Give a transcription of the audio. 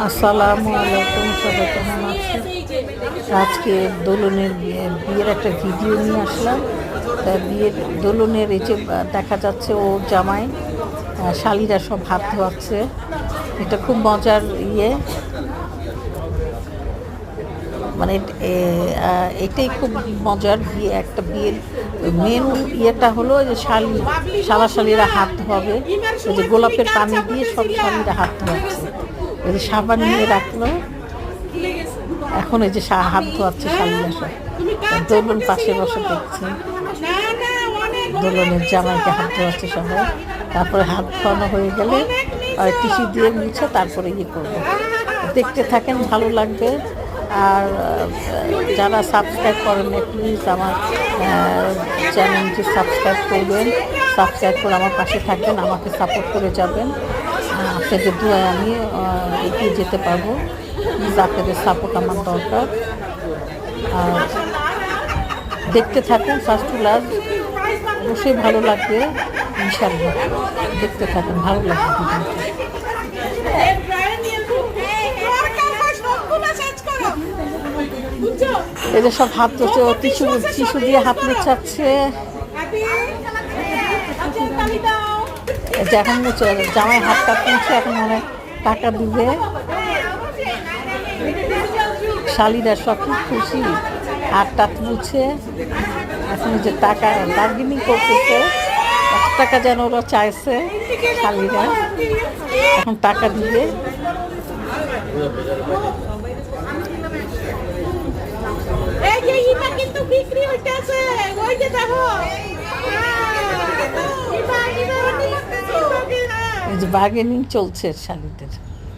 আসসালামু আলাইকুম, সবাই কেমন আছেন? আজকে দোলনের বিয়ের একটা ভিডিও নিয়ে আসলাম। তা বিয়ের দোলনের এই যে দেখা যাচ্ছে ও জামাই শালিরা সব হাত ধোয়াচ্ছে। এটা খুব মজার মানে এটাই খুব মজার বিয়ে। একটা বিয়ের মেন ইয়েটা হলো যে শালিরা হাত ধোয়াবে। এই যে গোলাপের পানি দিয়ে সব শালিরা হাত ধোয়াচ্ছে। এই যে সাবান নিয়ে রাখলো, এখন এই যে হাত ধোয়াচ্ছে শালিরা সব। দোলন পাশে বসে দেখছে, দোলনের জামাইকে হাত ধোয়াচ্ছে সবাই। তারপরে হাত ধোয়ানো হয়ে গেলে টিস্যু দিয়ে মুছে তারপরে করবো। দেখতে থাকেন, ভালো লাগবে। আর যারা সাবস্ক্রাইব করেন না, প্লিজ আমার চ্যানেলটি সাবস্ক্রাইব করবেন। সাবস্ক্রাইব করে আমার পাশে থাকবেন, আমাকে সাপোর্ট করে যাবেন। আপনাদের দুয়ায় আমি এগিয়ে যেতে পারবো। প্লিজ আপনাদের সাপোর্ট আমার দরকার। আর দেখতে থাকুন ফার্স্ট টু লাস্ট, অবশ্যই ভালো লাগবে ইনশাআল্লাহ। দেখতে থাকুন, ভালো লাগবে। এদের সব হাত ধুচ্ছে, টিস্যু দিয়ে হাত মুছাচ্ছে। এখন জামাই হাত মুছে, এখন মনে টাকা দিবে। শালিরা সব খুব খুশি, হাত টাত মুছে। এখন যে টাকা বার্গেনিং করতেছে, 1 টাকা যেন ওরা চাইছে শালিরা, এখন টাকা দিবে। বার্গেনিং চলছে শালিদের।